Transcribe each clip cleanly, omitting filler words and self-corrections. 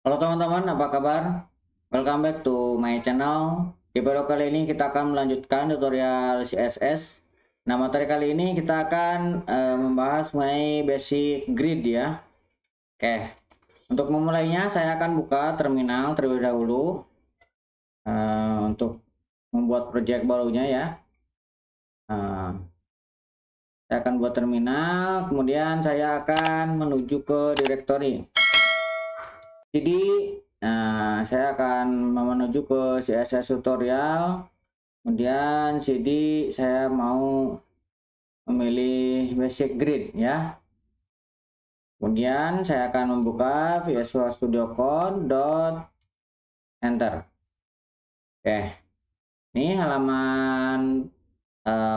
Halo teman-teman, apa kabar? Welcome back to my channel. Di video kali ini kita akan melanjutkan tutorial CSS. Nah, materi kali ini kita akan membahas mengenai basic grid ya. Oke, untuk memulainya saya akan buka terminal terlebih dahulu untuk membuat project barunya ya. Saya akan buat terminal, kemudian saya akan menuju ke directory. Jadi saya akan menuju ke CSS tutorial, kemudian CD saya mau memilih basic grid ya. Kemudian saya akan membuka Visual Studio Code enter. Oke, ini halaman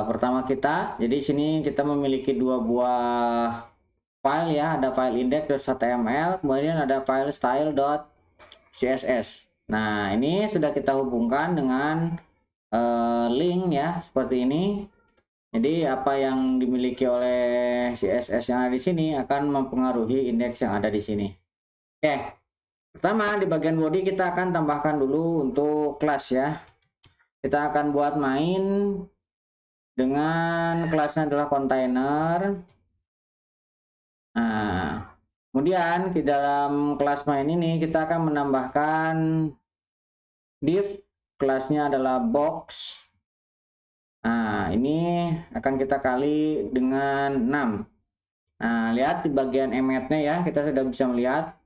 pertama kita. Jadi sini kita memiliki dua buah file ya, ada file index.html, kemudian ada file style.css. Nah, ini sudah kita hubungkan dengan link ya, seperti ini. Jadi apa yang dimiliki oleh CSS yang ada di sini akan mempengaruhi indeks yang ada di sini. Oke, pertama di bagian body kita akan tambahkan dulu untuk kelas ya. Kita akan buat main dengan kelasnya adalah container. Nah, kemudian di dalam kelas main ini kita akan menambahkan div, kelasnya adalah box. Nah, ini akan kita kali dengan 6. Nah, lihat di bagian emetnya ya, kita sudah bisa melihat.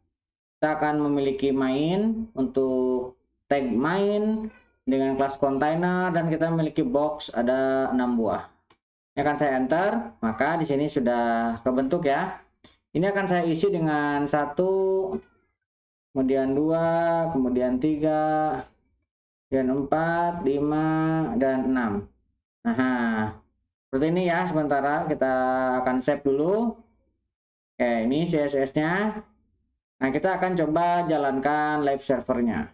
Kita akan memiliki main untuk tag main dengan kelas container, dan kita memiliki box ada 6 buah. Ini akan saya enter, maka di sini sudah kebentuk ya. Ini akan saya isi dengan 1, kemudian 2, kemudian 3, kemudian 4, 5, dan 6. Nah, seperti ini ya. Sementara kita akan save dulu. Oke, ini CSS-nya. Nah, kita akan coba jalankan live servernya.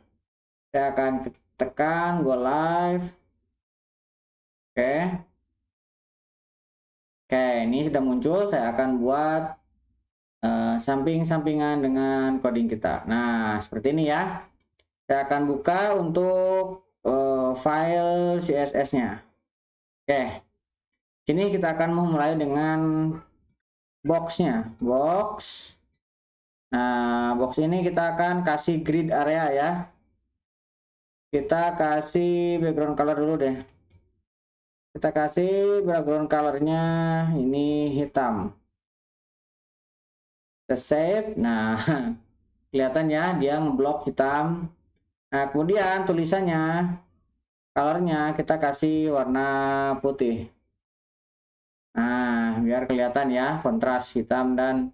Saya akan tekan go live. Oke. Oke, ini sudah muncul. Saya akan buat samping-sampingan dengan coding kita. Nah, seperti ini ya. Saya akan buka untuk file CSS-nya. Oke. Sini kita akan memulai dengan box-nya. Box. Nah, box ini kita akan kasih grid area ya. Kita kasih background color dulu deh. Kita kasih background colornya ini hitam. Kita save. Nah, kelihatan ya, dia ngeblok hitam. Nah, kemudian tulisannya, colornya kita kasih warna putih. Nah, biar kelihatan ya, kontras hitam dan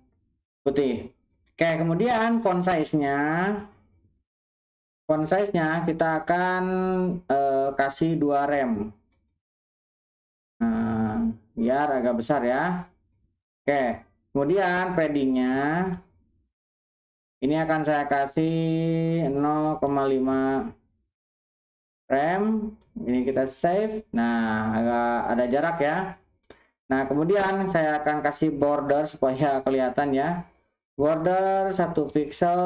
putih. Oke, kemudian font size-nya kita akan kasih 2 rem. Nah, biar agak besar ya. Oke, kemudian paddingnya ini akan saya kasih 0,5 rem. Ini kita save. Nah, agak ada jarak ya. Nah, kemudian saya akan kasih border supaya kelihatan ya. Border 1 pixel,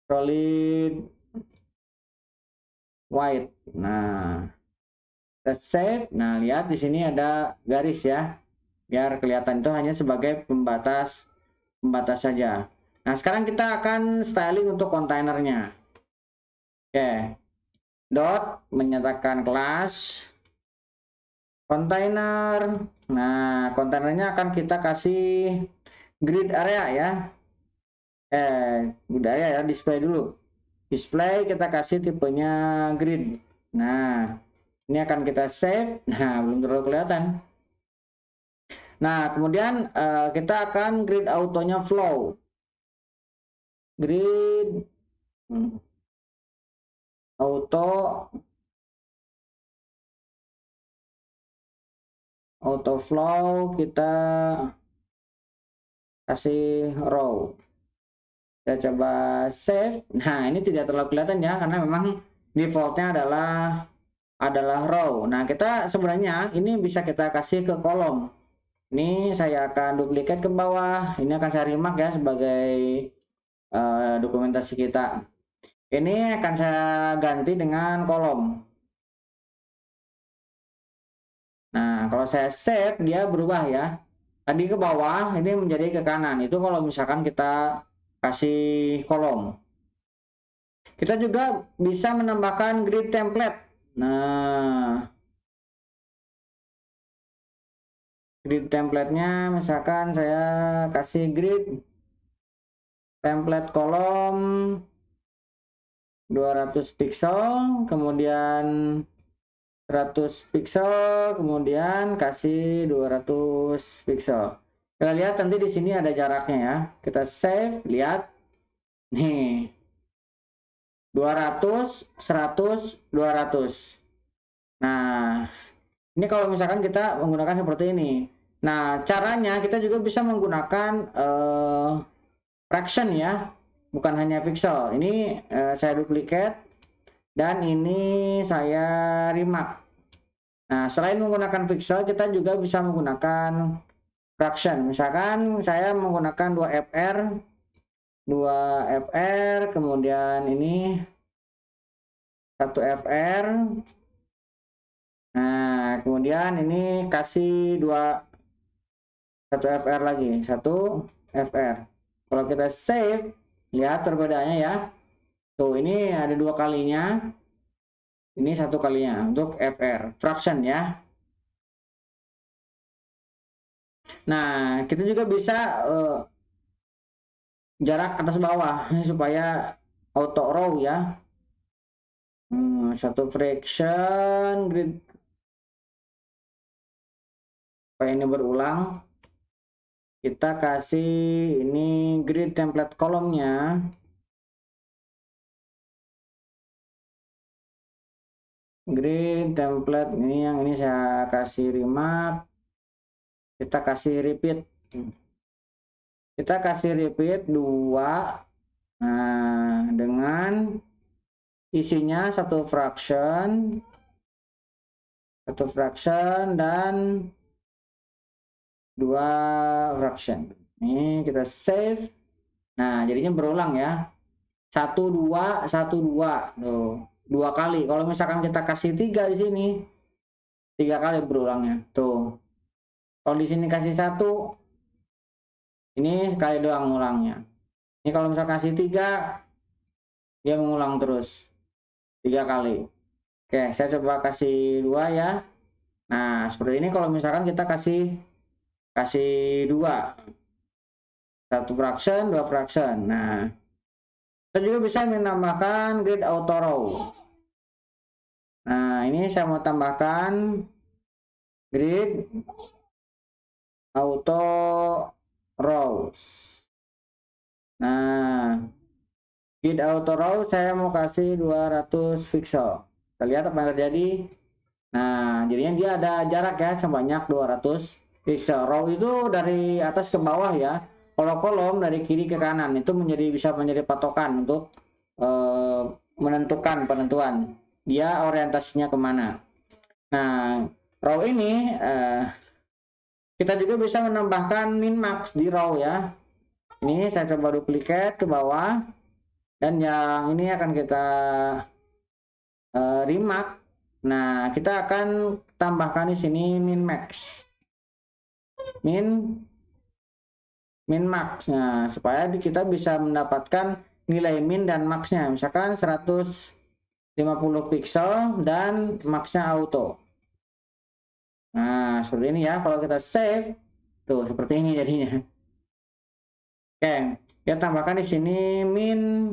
solid white. Nah, kita save. Nah, lihat di sini ada garis ya. Biar kelihatan, itu hanya sebagai pembatas saja. Nah, sekarang kita akan styling untuk kontainernya. Oke. Dot menyatakan kelas container. Nah, kontainernya akan kita kasih grid area ya. Grid area ya, display dulu. Display kita kasih tipenya grid. Nah, ini akan kita save. Nah, belum terlalu kelihatan. Nah, kemudian kita akan grid autonya flow. Grid auto flow kita kasih row. Kita coba save. Nah, ini tidak terlalu kelihatan ya, karena memang defaultnya adalah row. Nah, kita sebenarnya ini bisa kita kasih ke kolom. Ini saya akan duplikat ke bawah. Ini akan saya remark ya sebagai dokumentasi kita. Ini akan saya ganti dengan kolom. Nah, kalau saya save, dia berubah ya. Tadi ke bawah, ini menjadi ke kanan. Itu kalau misalkan kita kasih kolom. Kita juga bisa menambahkan grid template. Nah, grid template-nya misalkan saya kasih grid template kolom 200 pixel, kemudian 100 pixel, kemudian kasih 200 pixel. Kita lihat nanti di sini ada jaraknya ya. Kita save, lihat. Nih. 200, 100, 200. Nah, ini kalau misalkan kita menggunakan seperti ini. Nah, caranya kita juga bisa menggunakan fraction ya, bukan hanya pixel. Ini saya duplicate dan ini saya remark. Nah, selain menggunakan pixel, kita juga bisa menggunakan fraction. Misalkan saya menggunakan 2 fr, kemudian ini 1 fr. Nah, kemudian ini kasih 1 fr lagi, 1 fr. Kalau kita save, lihat perbedaannya ya. Tuh, ini ada 2 kalinya. Ini 1 kalinya untuk fr, fraction ya. Nah, kita juga bisa jarak atas bawah ini supaya auto row ya. 1 fraction grid supaya ini berulang. Kita kasih ini grid template kolomnya. Grid template ini yang ini saya kasih remark. Kita kasih repeat. Kita kasih repeat 2. Nah, dengan isinya 1 fraction dan 2 fraction. Ini kita save. Nah, jadinya berulang ya. 1 2 1 2. Tuh, 2 kali. Kalau misalkan kita kasih 3 di sini, 3 kali berulangnya. Tuh. Kalau di sini kasih 1, ini sekali doang ngulangnya. Ini kalau misalkan kasih 3, dia mengulang terus 3 kali. Oke, saya coba kasih 2 ya. Nah, seperti ini kalau misalkan kita kasih 2. 1 fraction, 2 fraction. Nah, kita juga bisa menambahkan grid auto row. Nah, ini saya mau tambahkan grid auto rows. Nah, grid auto row saya mau kasih 200 pixel. Kita lihat apa yang terjadi. Nah, jadinya dia ada jarak ya sebanyak 200 pixel. Row itu dari atas ke bawah ya. Kalau kolom dari kiri ke kanan itu bisa menjadi patokan untuk menentukan penentuan dia orientasinya kemana. Nah, row ini kita juga bisa menambahkan min max di row ya. Ini saya coba duplicate ke bawah dan yang ini akan kita remark. Nah, kita akan tambahkan di sini min max. Min max. Nah, supaya kita bisa mendapatkan nilai min dan maxnya. Misalkan 150 pixel dan maxnya auto. Nah, seperti ini ya. Kalau kita save, tuh seperti ini jadinya. Oke, kita tambahkan di sini min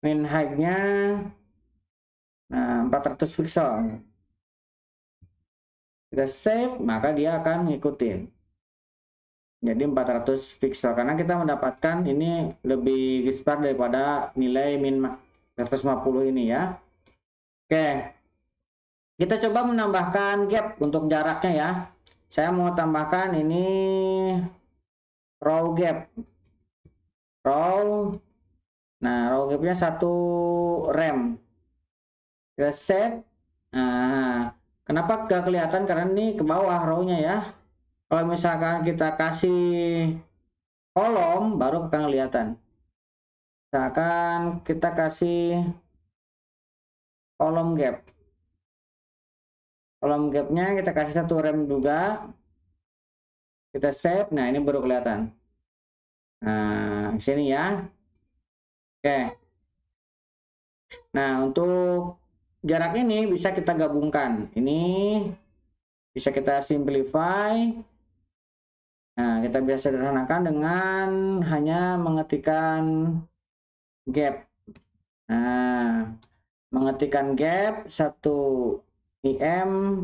height-nya 400 pixel. Kita save, maka dia akan ngikutin. Jadi 400 pixel karena kita mendapatkan ini lebih besar daripada nilai min 150 ini ya. Oke. Kita coba menambahkan gap untuk jaraknya ya. Saya mau tambahkan ini row gap. Row. Nah, row gapnya 1 rem. Kita set. Nah, kenapa gak kelihatan? Karena ini ke bawah row-nya ya. Kalau misalkan kita kasih kolom, baru akan kelihatan. Misalkan kita kasih kolom gap. Kolom gapnya kita kasih satu rem juga. Kita save. Nah, ini baru kelihatan. Nah, sini ya. Oke. Nah, untuk jarak ini bisa kita gabungkan. Ini bisa kita simplify. Nah, kita bisa sederhanakan dengan hanya mengetikkan gap. Nah, mengetikkan gap 1 IM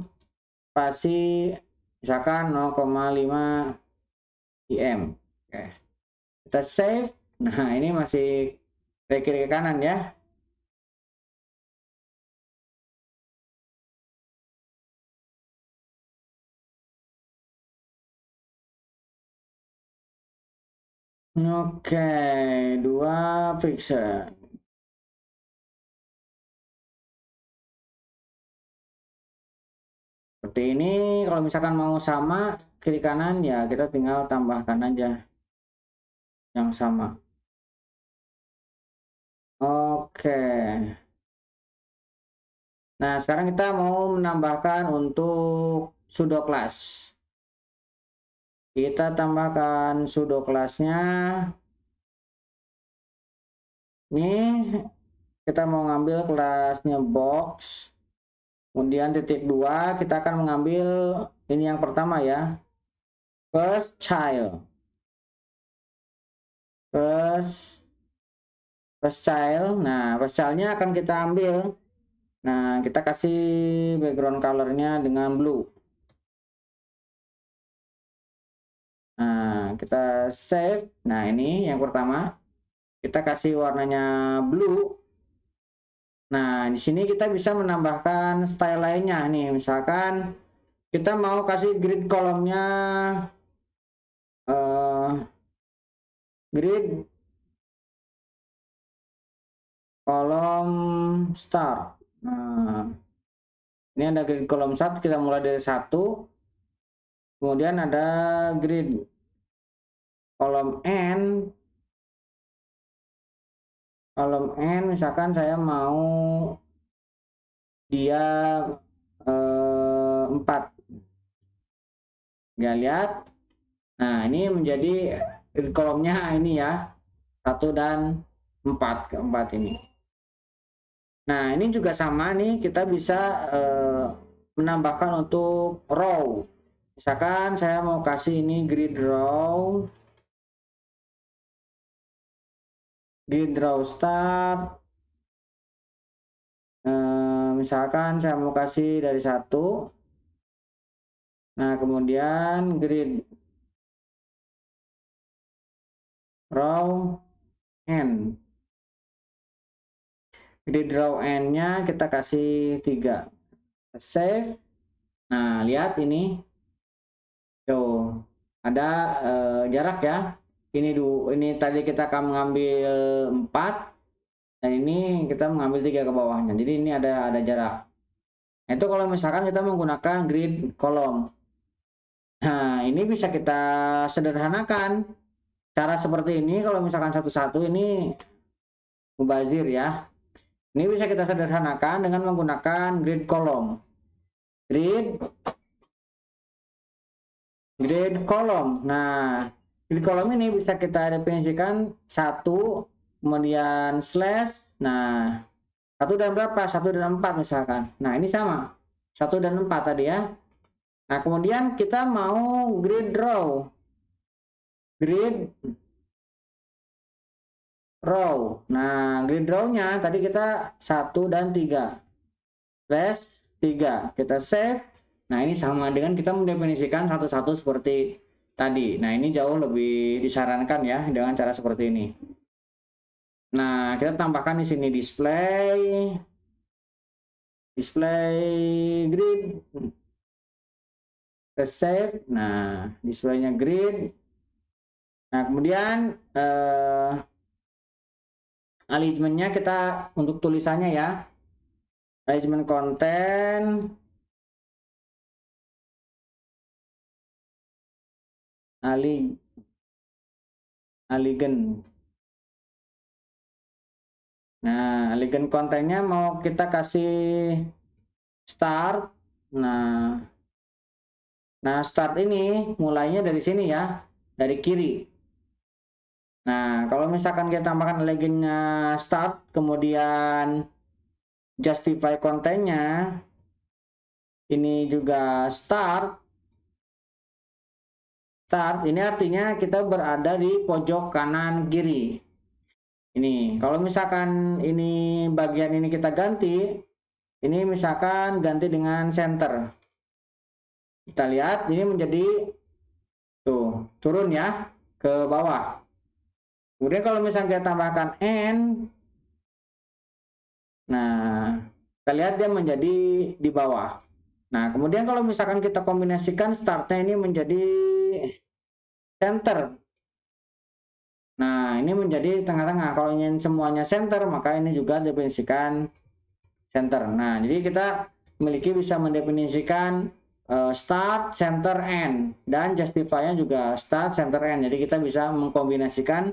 spasi misalkan 0,5 IM. Oke. Kita save. Nah, ini masih dari kiri ke kanan ya. Oke, 2 pixel. Seperti ini. Kalau misalkan mau sama kiri kanan ya kita tinggal tambahkan aja yang sama. Oke. Nah, sekarang kita mau menambahkan untuk pseudo class. Kita tambahkan pseudo class-nya. Ini kita mau ngambil kelasnya box. Kemudian titik 2 kita akan mengambil ini yang pertama ya. First child. First child. Nah, first child-nya akan kita ambil. Nah, kita kasih background color-nya dengan blue. Nah, kita save. Nah, ini yang pertama. Kita kasih warnanya blue. Nah, di sini kita bisa menambahkan style lainnya nih. Misalkan kita mau kasih grid kolomnya grid kolom start. Nah, ini ada grid kolom start, kita mulai dari 1. Kemudian ada grid kolom end. Kolom end misalkan saya mau dia 4. Ya, lihat. Nah, ini menjadi grid kolomnya ini ya. 1 dan 4 keempat ini. Nah, ini juga sama nih, kita bisa menambahkan untuk row. Misalkan saya mau kasih ini grid row start. Misalkan saya mau kasih dari 1. Nah, kemudian grid row end. Grid row end-nya kita kasih 3. Save. Nah, lihat ini. Tuh, ada jarak ya. Ini tadi kita akan mengambil 4 dan ini kita mengambil 3 ke bawahnya. Jadi ini ada jarak. Nah, itu kalau misalkan kita menggunakan grid kolom. Nah, ini bisa kita sederhanakan. Cara seperti ini kalau misalkan satu-satu ini mubazir ya. Ini bisa kita sederhanakan dengan menggunakan grid kolom. Grid kolom. Nah, grid kolom ini bisa kita definisikan 1, kemudian slash. Nah, 1 dan berapa? 1 dan 4 misalkan. Nah, ini sama. 1 dan 4 tadi ya. Nah, kemudian kita mau grid row. Grid row. Nah, grid row-nya tadi kita 1 dan 3. Slash 3. Kita save. Nah, ini sama dengan kita mendefinisikan satu-satu seperti tadi. Nah, ini jauh lebih disarankan ya dengan cara seperti ini. Nah, kita tambahkan di sini display grid. Kita save. Nah, displaynya grid. Nah, kemudian alignment-nya kita untuk tulisannya ya. Alignment konten. Aligen. Nah, elegant kontennya mau kita kasih start. Nah, start ini mulainya dari sini ya, dari kiri. Nah, kalau misalkan kita tambahkan elegantnya start, kemudian justify kontennya, ini juga start. Start ini artinya kita berada di pojok kanan kiri. Ini, kalau misalkan ini bagian ini kita ganti, ini misalkan ganti dengan center. Kita lihat ini menjadi tuh, turun ya ke bawah. Kemudian kalau misalkan kita tambahkan N, nah, kita lihat dia menjadi di bawah. Nah, kemudian kalau misalkan kita kombinasikan startnya ini menjadi center. Nah, ini menjadi tengah-tengah. Kalau ingin semuanya center, maka ini juga definisikan center. Nah, jadi kita bisa mendefinisikan start, center, end. Dan justify-nya juga start, center, end. Jadi kita bisa mengkombinasikan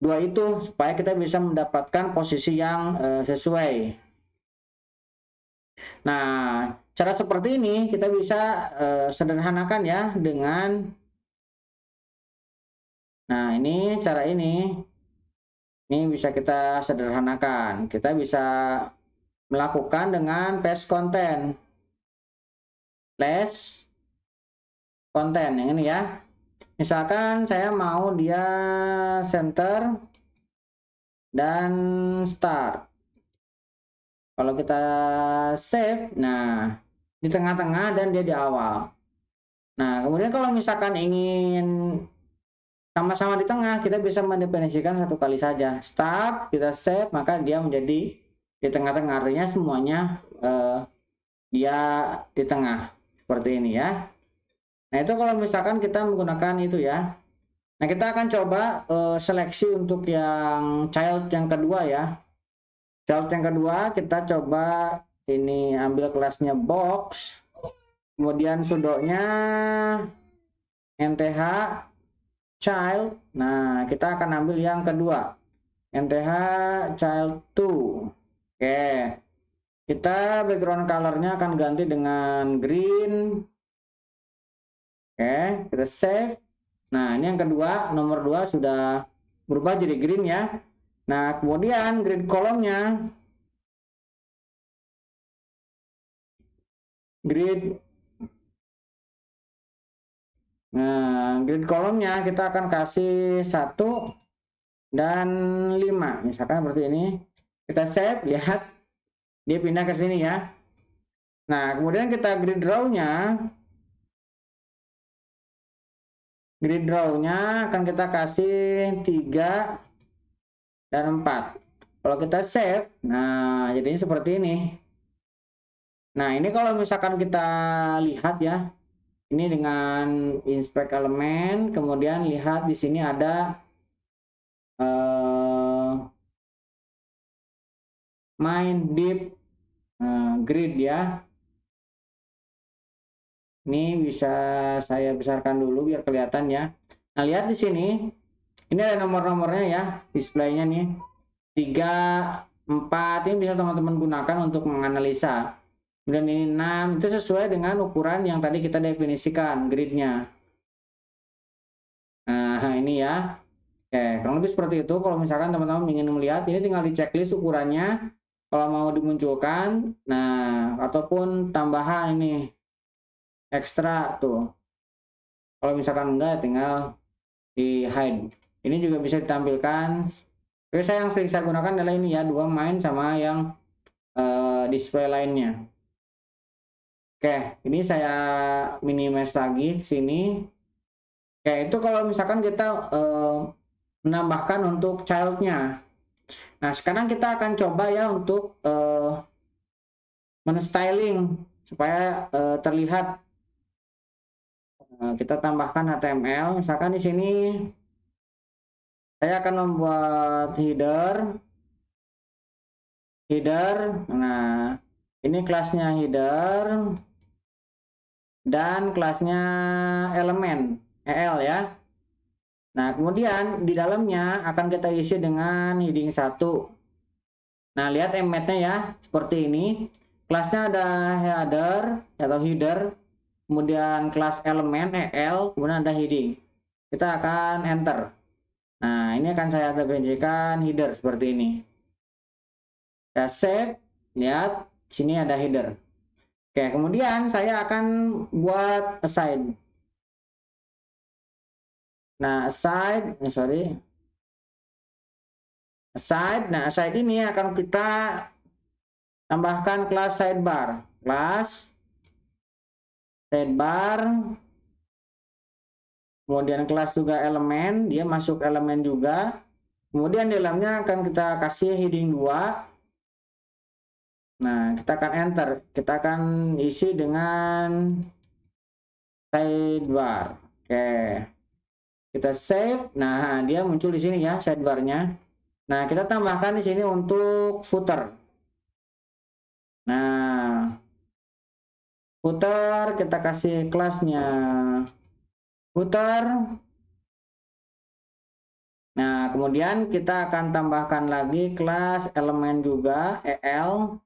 dua itu supaya kita bisa mendapatkan posisi yang sesuai. Nah, cara seperti ini kita bisa sederhanakan ya dengan ini cara ini bisa kita sederhanakan. Kita bisa melakukan dengan paste konten. Paste konten yang ini ya. Misalkan saya mau dia center dan start. Kalau kita save, nah di tengah-tengah dan dia di awal. Nah, kemudian kalau misalkan ingin sama-sama di tengah, kita bisa mendefinisikan satu kali saja. Start, kita save, maka dia menjadi di tengah-tengah. Artinya semuanya dia di tengah. Seperti ini ya. Nah, itu kalau misalkan kita menggunakan itu ya. Nah, kita akan coba seleksi untuk yang child yang kedua ya. Child yang kedua, kita coba ini ambil kelasnya box. Kemudian sudonya nth child. Nah, kita akan ambil yang kedua. nth child 2. Oke. Kita background colornya akan ganti dengan green. Oke, kita save. Nah, ini yang kedua, nomor 2 sudah berubah jadi green ya. Nah, kemudian grid kolomnya grid grid kolomnya kita akan kasih 1 dan 5. Misalkan seperti ini. Kita save, lihat dia pindah ke sini ya. Nah, kemudian kita grid row-nya akan kita kasih 3 dan 4. Kalau kita save, nah jadinya seperti ini. Nah, ini kalau misalkan kita lihat ya, ini dengan inspect elemen, kemudian lihat di sini ada main div grid ya. Ini bisa saya besarkan dulu biar kelihatan ya. Nah, lihat di sini. Ini ada nomor-nomornya ya, displaynya nih. 3, 4, ini bisa teman-teman gunakan untuk menganalisa. Kemudian ini 6, itu sesuai dengan ukuran yang tadi kita definisikan, gridnya. Nah, ini ya. Oke, kurang lebih seperti itu. Kalau misalkan teman-teman ingin melihat, ini tinggal di checklist ukurannya. Kalau mau dimunculkan, nah, ataupun tambahan ini, ekstra tuh. Kalau misalkan enggak, tinggal di hide. Ini juga bisa ditampilkan. Oke, saya yang sering saya gunakan adalah ini ya, 2 main sama yang display lainnya. Oke, ini saya minimize lagi ke sini. Oke, itu kalau misalkan kita menambahkan untuk child-nya. Nah, sekarang kita akan coba ya untuk men-styling supaya terlihat. Kita tambahkan HTML. Misalkan di sini saya akan membuat header. Nah, ini kelasnya header dan kelasnya elemen EL ya. Nah, kemudian di dalamnya akan kita isi dengan heading 1. Nah, lihat embeddnya ya, seperti ini. Kelasnya ada header atau header, kemudian kelas elemen EL, kemudian ada heading. Kita akan enter. Nah, ini akan saya definisikan header seperti ini. Ya, save, lihat, sini ada header. Oke, kemudian saya akan buat aside. Nah, aside, nah aside ini akan kita tambahkan kelas sidebar. Kelas sidebar, kemudian kelas juga elemen, dia masuk elemen juga. Kemudian di dalamnya akan kita kasih heading 2. Nah, kita akan enter. Kita akan isi dengan sidebar. Oke. Kita save. Nah, dia muncul di sini ya sidebarnya. Nah, kita tambahkan di sini untuk footer. Nah, footer kita kasih kelasnya footer. Nah, kemudian kita akan tambahkan lagi kelas elemen juga EL.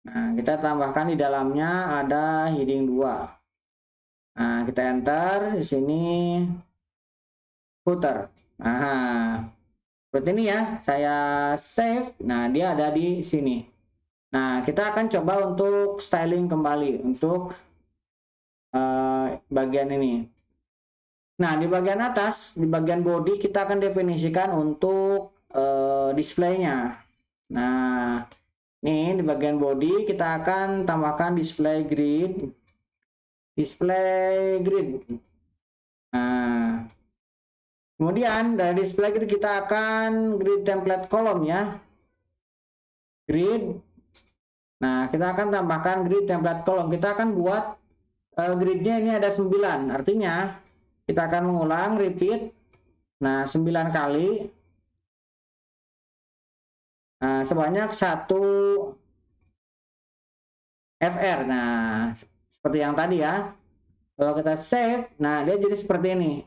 Nah, kita tambahkan di dalamnya ada heading 2. Nah, kita enter di sini footer. Nah, seperti ini ya. Saya save. Nah, dia ada di sini. Nah, kita akan coba untuk styling kembali untuk bagian ini. Nah, di bagian atas, di bagian body kita akan definisikan untuk displaynya. Nah, ini di bagian body kita akan tambahkan display grid. Nah, kemudian dari display grid kita akan grid template column ya. Grid. Nah, kita akan tambahkan grid template column. Kita akan buat gridnya ini ada 9. Artinya kita akan mengulang repeat. Nah, 9 kali. Nah, sebanyak 1 FR. Nah, seperti yang tadi ya. Kalau kita save, nah dia jadi seperti ini.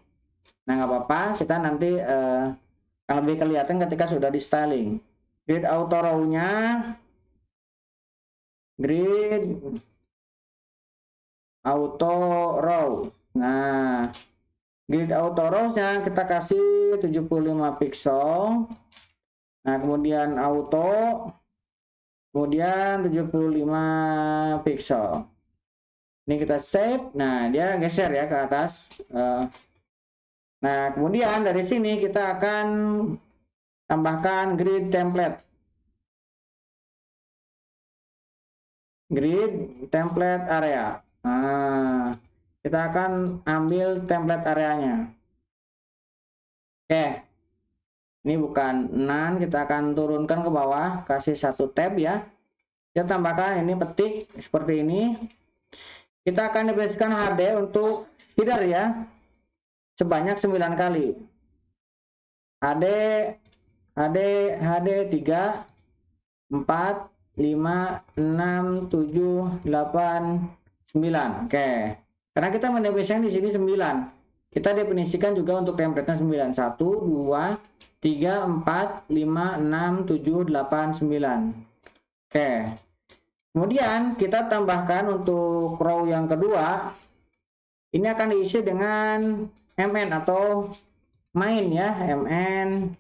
Nah, nggak apa-apa, kita nanti akan lebih kelihatan ketika sudah di styling. Grid auto row-nya, grid auto row. Nah, grid auto row-nya kita kasih 75 pixel. Nah, kemudian auto, kemudian 75 pixel. Ini kita save. Nah, dia geser ya ke atas. Nah, kemudian dari sini kita akan tambahkan grid template. Grid template area. Nah, kita akan ambil template areanya. Oke. Ini bukan none, kita akan turunkan ke bawah, kasih 1 tab ya. Kita tambahkan ini petik seperti ini. Kita akan definisikan HD untuk header ya. Sebanyak 9 kali. HD 3 4 5 6 7 8 9. Oke. Karena kita mendefinisikan di sini 9. Kita definisikan juga untuk template-nya 9. 1 2 3 4 5 6 7 8 9. Oke. Kemudian kita tambahkan untuk row yang kedua. Ini akan diisi dengan MN atau main ya, MN.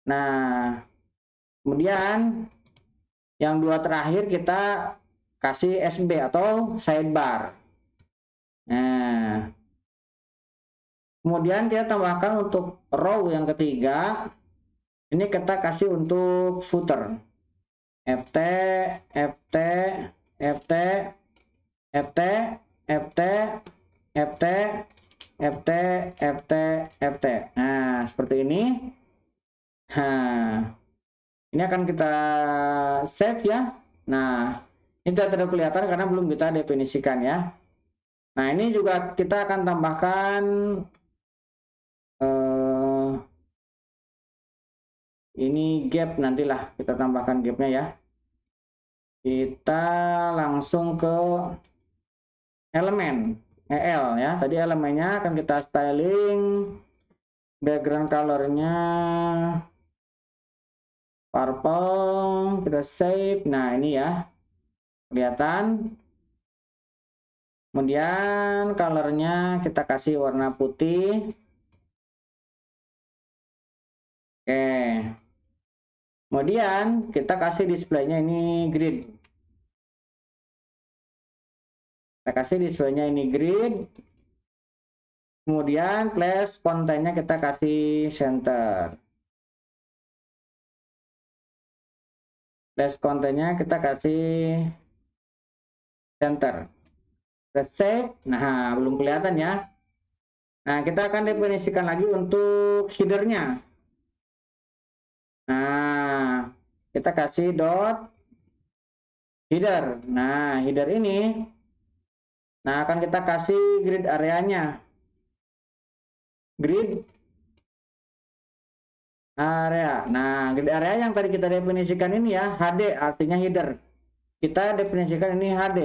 Nah, kemudian yang dua terakhir kita kasih SB atau sidebar. Nah, kemudian kita tambahkan untuk row yang ketiga, ini kita kasih untuk footer. FT, FT, FT, FT, FT, FT, FT, FT, FT. Nah, seperti ini. Nah, ini akan kita save ya. Nah, ini tidak kelihatan karena belum kita definisikan ya. Nah, ini juga kita akan tambahkan ini gap, nantilah kita tambahkan gapnya ya. Kita langsung ke elemen EL ya. Tadi elemennya akan kita styling background colornya purple, kita save. Nah ini ya, kelihatan. Kemudian colornya kita kasih warna putih. Oke, kemudian kita kasih displaynya ini grid. Kita kasih displaynya ini grid. Kemudian place kontennya kita kasih center. Place kontennya kita kasih center. Save. Nah, belum kelihatan ya. Nah, kita akan definisikan lagi untuk headernya. Nah, kita kasih dot header. Nah, header ini, nah akan kita kasih grid areanya. Grid area. Nah, grid area yang tadi kita definisikan ini ya, HD artinya header. Kita definisikan ini HD.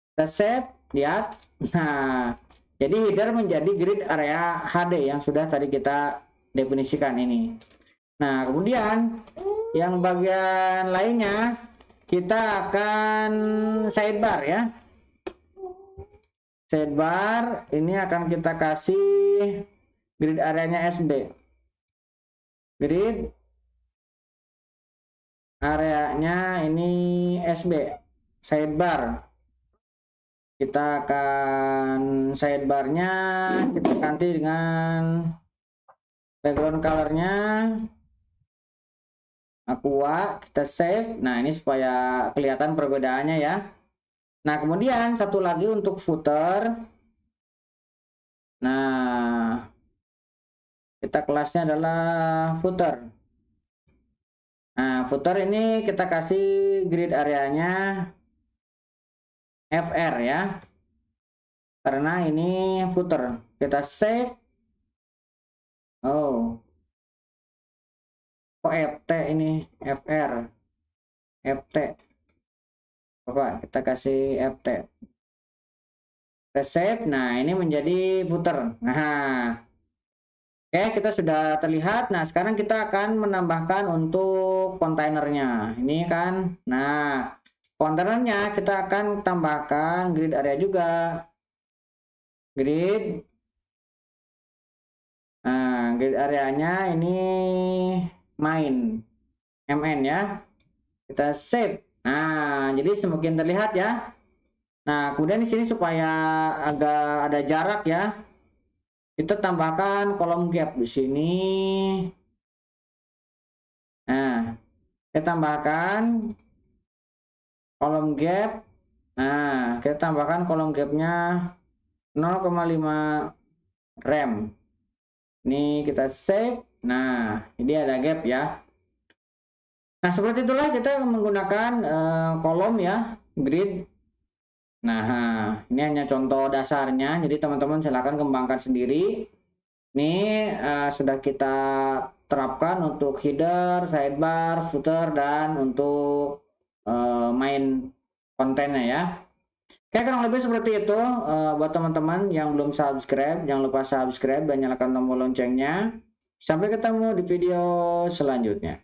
Kita save, lihat. Nah, jadi header menjadi grid area HD yang sudah tadi kita definisikan ini. Nah, kemudian yang bagian lainnya kita akan sidebar ya. Sidebar ini akan kita kasih grid areanya SB. Grid areanya ini SB. Sidebar. Kita akan sidebarnya kita ganti dengan background colornya aqua, kita save. Nah ini supaya kelihatan perbedaannya ya. Nah kemudian satu lagi untuk footer. Nah kita kelasnya adalah footer. Nah footer ini kita kasih grid areanya FR ya, karena ini footer. Kita save. Oh, kok FT ini FR, FT. Coba kita kasih FT. Kita save. Nah ini menjadi footer. Nah, oke kita sudah terlihat. Nah sekarang kita akan menambahkan untuk kontainernya. Ini kan. Nah kontainernya kita akan tambahkan grid area juga. Grid. Nah, grid areanya ini main MN ya. Kita save. Nah, jadi semakin terlihat ya. Nah, kemudian di sini supaya agak ada jarak ya. Kita tambahkan kolom gap di sini. Nah, kita tambahkan kolom gap. Nah, kita tambahkan kolom gapnya 0,5 rem. Ini kita save. Nah, ini ada gap ya. Nah, seperti itulah kita menggunakan kolom ya, grid. Nah, ini hanya contoh dasarnya. Jadi teman-teman silahkan kembangkan sendiri. Ini sudah kita terapkan untuk header, sidebar, footer, dan untuk main kontennya ya. Oke, kurang lebih seperti itu. Buat teman-teman yang belum subscribe, jangan lupa subscribe dan nyalakan tombol loncengnya. Sampai ketemu di video selanjutnya.